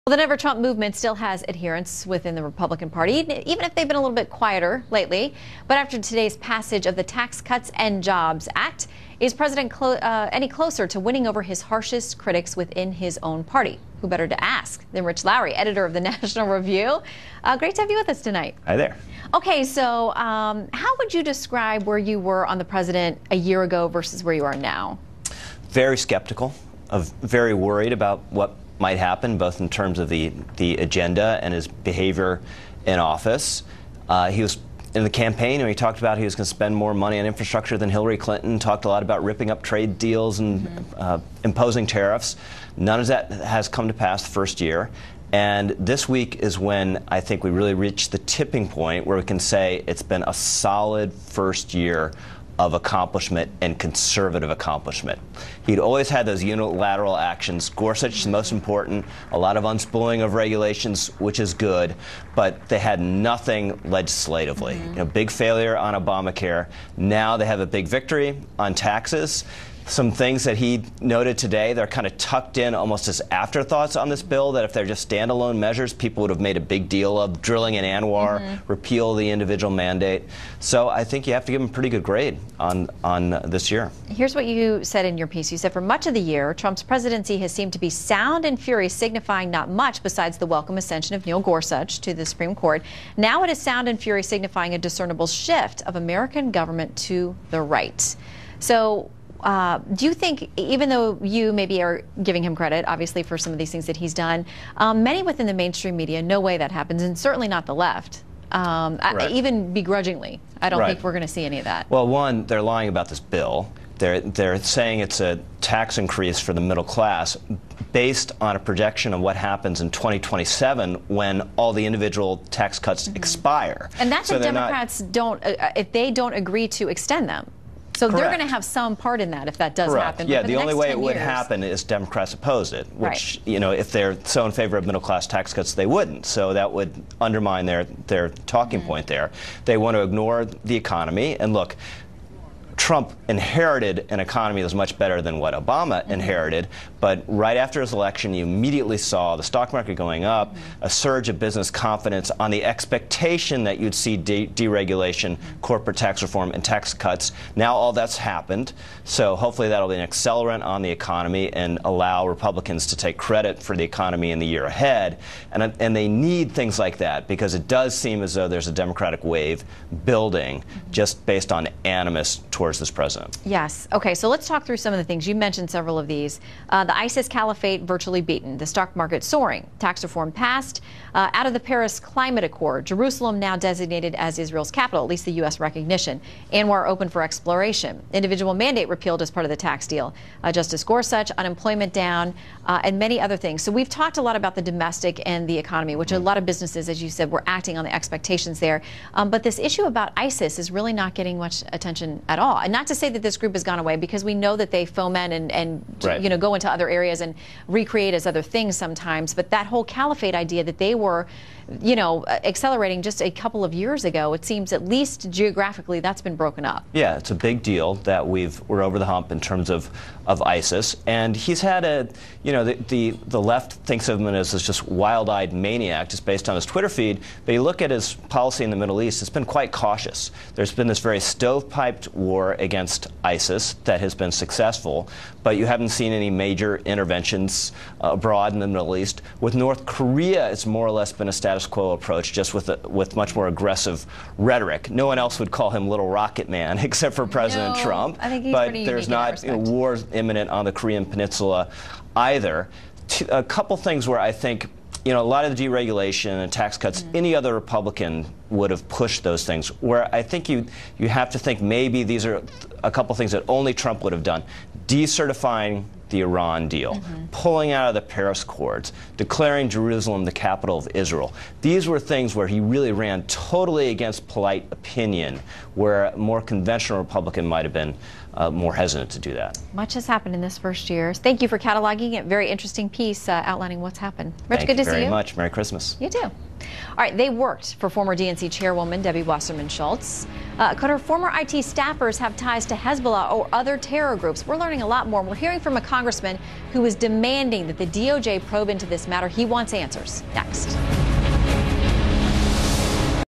Well, the Never Trump movement still has adherents within the Republican Party, even if they've been a little bit quieter lately. But after today's passage of the Tax Cuts and Jobs Act, is President any closer to winning over his harshest critics within his own party? Who better to ask than Rich Lowry, editor of the National Review? Great to have you with us tonight. Hi there. Okay, so how would you describe where you were on the president a year ago versus where you are now? Very skeptical, very worried about what might happen, both in terms of the agenda and his behavior in office. He was in the campaign, and he talked about he was going to spend more money on infrastructure than Hillary Clinton, talked a lot about ripping up trade deals and imposing tariffs. None of that has come to pass the first year. And this week is when I think we really reach the tipping point where we can say it's been a solid first year of accomplishment and conservative accomplishment. He'd always had those unilateral actions. Gorsuch, the most important, a lot of unspooling of regulations, which is good, but they had nothing legislatively. You know, big failure on Obamacare. Now they have a big victory on taxes. Some things that he noted today, they're kind of tucked in almost as afterthoughts on this bill, that if they're just standalone measures, people would have made a big deal of: drilling in Anwar, repeal the individual mandate. So I think you have to give him a pretty good grade on this year. Here's what you said in your piece. You said, for much of the year, Trump's presidency has seemed to be sound and fury, signifying not much besides the welcome ascension of Neil Gorsuch to the Supreme Court. Now it is sound and fury, signifying a discernible shift of American government to the right. So do you think, even though you maybe are giving him credit, obviously, for some of these things that he's done, many within the mainstream media, no way that happens, and certainly not the left, even begrudgingly. I don't think we're going to see any of that. Well, one, they're lying about this bill. They're saying it's a tax increase for the middle class based on a projection of what happens in 2027 when all the individual tax cuts expire. And that's if Democrats don't, if they don't agree to extend them. So they're going to have some part in that if that does happen. Yeah, the only way it would happen is Democrats oppose it, which, you know, if they're so in favor of middle-class tax cuts, they wouldn't. So that would undermine their talking point there. They want to ignore the economy. And look, Trump inherited an economy that was much better than what Obama inherited, but right after his election, you immediately saw the stock market going up, a surge of business confidence on the expectation that you'd see deregulation, corporate tax reform, and tax cuts. Now all that's happened, so hopefully that'll be an accelerant on the economy and allow Republicans to take credit for the economy in the year ahead. And they need things like that, because it does seem as though there's a Democratic wave building just based on animus towards this president. Yes. Okay, so let's talk through some of the things. You mentioned several of these. The ISIS caliphate virtually beaten, the stock market soaring, tax reform passed, out of the Paris Climate Accord, Jerusalem now designated as Israel's capital, at least the U.S. recognition, Anwar open for exploration, individual mandate repealed as part of the tax deal, Justice Gorsuch, unemployment down, and many other things. So we've talked a lot about the domestic and the economy, which a lot of businesses, as you said, were acting on the expectations there. But this issue about ISIS is really not getting much attention at all. And not to say that this group has gone away, because we know that they foment and you know, go into other areas and recreate as other things sometimes. But that whole caliphate idea that they were, you know, accelerating just a couple of years ago, it seems, at least geographically, that's been broken up. Yeah, it's a big deal that we're over the hump in terms of ISIS. And he's had a, you know, the left thinks of him as this just wild-eyed maniac just based on his Twitter feed. But you look at his policy in the Middle East, it's been quite cautious. There's been this very stovepiped war against ISIS that has been successful, but you haven't seen any major interventions abroad in the Middle East. With North Korea, it's more or less been a status quo approach, just with much more aggressive rhetoric. No one else would call him Little Rocket Man except for President Trump. I think he's but pretty there's unique not war imminent on the Korean Peninsula either. A couple things where I think, you know, a lot of the deregulation and tax cuts, any other Republican would have pushed those things. Where I think you have to think maybe these are a couple things that only Trump would have done. Decertifying the Iran deal, pulling out of the Paris Accords, declaring Jerusalem the capital of Israel. These were things where he really ran totally against polite opinion, where a more conventional Republican might have been more hesitant to do that. Much has happened in this first year. Thank you for cataloging it. Very interesting piece outlining what's happened. Rich, good to see you. Thank you very much. Merry Christmas. You too. All right, they worked for former DNC chairwoman Debbie Wasserman Schultz. Could her former IT staffers have ties to Hezbollah or other terror groups? We're learning a lot more. We're hearing from a congressman who is demanding that the DOJ probe into this matter. He wants answers. Next.